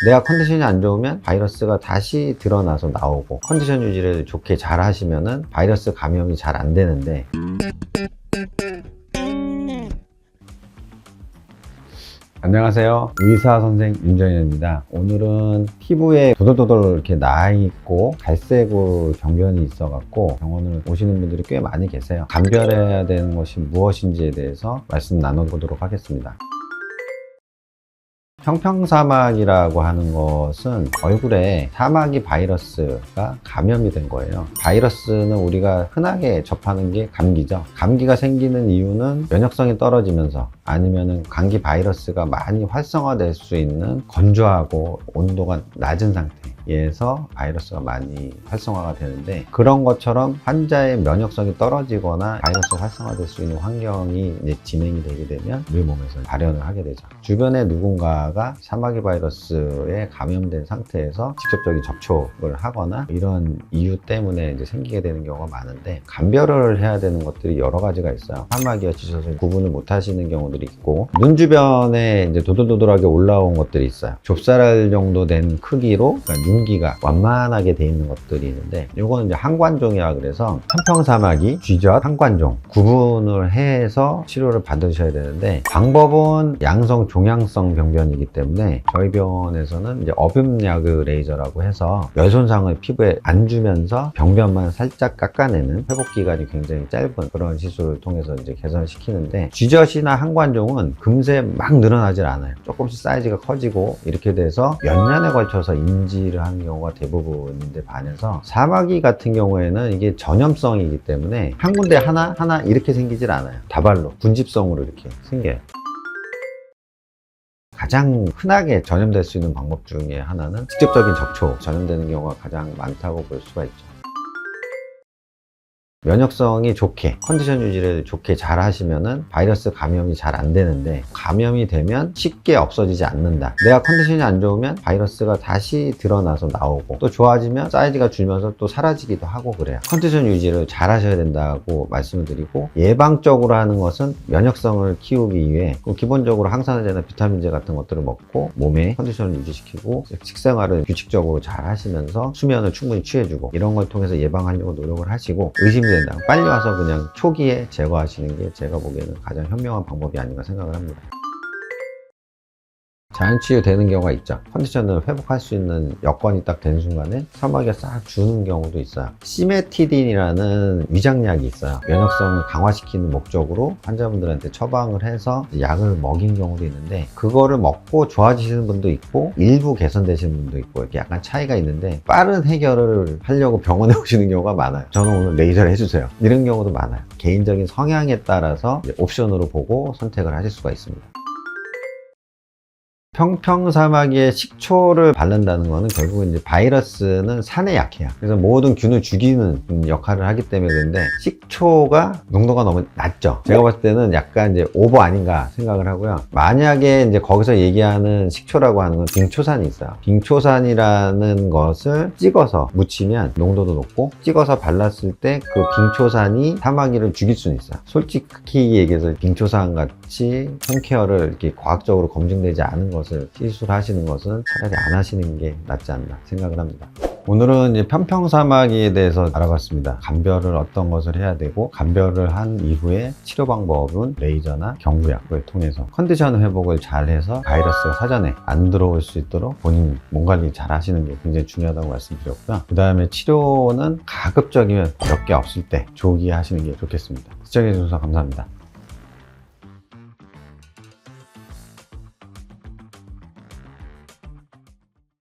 내가 컨디션이 안 좋으면 바이러스가 다시 드러나서 나오고, 컨디션 유지를 좋게 잘 하시면은 바이러스 감염이 잘 안 되는데, 안녕하세요. 의사 선생 윤정현입니다. 오늘은 피부에 도돌도돌 이렇게 나 있고 갈색으로 병변이 있어 갖고 병원을 오시는 분들이 꽤 많이 계세요. 감별해야 되는 것이 무엇인지에 대해서 말씀 나눠보도록 하겠습니다. 평평사막이라고 하는 것은 얼굴에 사마귀 바이러스가 감염이 된 거예요. 바이러스는 우리가 흔하게 접하는 게 감기죠. 감기가 생기는 이유는 면역성이 떨어지면서 아니면은 감기 바이러스가 많이 활성화될 수 있는 건조하고 온도가 낮은 상태에서 바이러스가 많이 활성화가 되는데, 그런 것처럼 환자의 면역성이 떨어지거나 바이러스 활성화될 수 있는 환경이 이제 진행이 되게 되면 우리 몸에서 발현을 하게 되죠. 주변에 누군가가 사마귀 바이러스에 감염된 상태에서 직접적인 접촉을 하거나 이런 이유 때문에 이제 생기게 되는 경우가 많은데, 감별을 해야 되는 것들이 여러 가지가 있어요. 사마귀와 짖어서 구분을 못 하시는 경우들이 있고, 눈 주변에 이제 도돌도돌하게 올라온 것들이 있어요. 좁쌀알 정도 된 크기로, 그러니까 윤기가 완만하게 돼 있는 것들이 있는데, 이거는 이제 항관종이라 그래서 편평사마귀, 쥐젖, 항관종 구분을 해서 치료를 받으셔야 되는데, 방법은 양성 종양성 병변이기 때문에 저희 병원에서는 이제 어뷸야그 레이저라고 해서 열 손상을 피부에 안 주면서 병변만 살짝 깎아내는, 회복 기간이 굉장히 짧은 그런 시술을 통해서 이제 개선을 시키는데, 쥐젖이나 항관종은 금세 막 늘어나질 않아요. 조금씩 사이즈가 커지고 이렇게 돼서 몇 년에 걸쳐서 인지를 하는 경우가 대부분인데, 반해서 사마귀 같은 경우에는 이게 전염성이기 때문에 한 군데 하나 이렇게 생기질 않아요. 다발로 군집성으로 이렇게 생겨요. 가장 흔하게 전염될 수 있는 방법 중에 하나는 직접적인 접촉, 전염되는 경우가 가장 많다고 볼 수가 있죠. 면역성이 좋게, 컨디션 유지를 좋게 잘 하시면은 바이러스 감염이 잘 안 되는데, 감염이 되면 쉽게 없어지지 않는다. 내가 컨디션이 안 좋으면 바이러스가 다시 드러나서 나오고, 또 좋아지면 사이즈가 줄면서 또 사라지기도 하고 그래요. 컨디션 유지를 잘 하셔야 된다고 말씀을 드리고, 예방적으로 하는 것은 면역성을 키우기 위해 기본적으로 항산화제나 비타민제 같은 것들을 먹고 몸의 컨디션을 유지시키고, 식생활을 규칙적으로 잘 하시면서 수면을 충분히 취해주고, 이런 걸 통해서 예방하려고 노력을 하시고, 의심이 된다, 빨리 와서 그냥 초기에 제거하시는 게 제가 보기에는 가장 현명한 방법이 아닌가 생각을 합니다. 자연치유 되는 경우가 있죠. 컨디션을 회복할 수 있는 여건이 딱 된 순간에 사마귀가 싹 주는 경우도 있어요. 시메티딘이라는 위장약이 있어요. 면역성을 강화시키는 목적으로 환자분들한테 처방을 해서 약을 먹인 경우도 있는데, 그거를 먹고 좋아지시는 분도 있고 일부 개선되시는 분도 있고, 이렇게 약간 차이가 있는데, 빠른 해결을 하려고 병원에 오시는 경우가 많아요. 저는 오늘 레이저를 해주세요, 이런 경우도 많아요. 개인적인 성향에 따라서 옵션으로 보고 선택을 하실 수가 있습니다. 평평사마귀에 식초를 바른다는 거는 결국은 이제 바이러스는 산에 약해요. 그래서 모든 균을 죽이는 역할을 하기 때문에. 그런데 식초가 농도가 너무 낮죠. 제가 봤을 때는 약간 이제 오버 아닌가 생각을 하고요. 만약에 이제 거기서 얘기하는 식초라고 하는 건 빙초산이 있어요. 빙초산이라는 것을 찍어서 묻히면 농도도 높고, 찍어서 발랐을 때 그 빙초산이 사마귀를 죽일 수는 있어요. 솔직히 얘기해서 빙초산 같이 홈케어를 이렇게 과학적으로 검증되지 않은 것을 시술하시는 것은 차라리 안 하시는 게 낫지 않나 생각을 합니다. 오늘은 이제 편평사마귀에 대해서 알아봤습니다. 감별을 어떤 것을 해야 되고, 감별을 한 이후에 치료 방법은 레이저나 경구약을 통해서 컨디션 회복을 잘 해서 바이러스가 사전에 안 들어올 수 있도록 본인 몸 관리 잘 하시는 게 굉장히 중요하다고 말씀드렸고요. 그 다음에 치료는 가급적이면 몇 개 없을 때 조기에 하시는 게 좋겠습니다. 시청해 주셔서 감사합니다.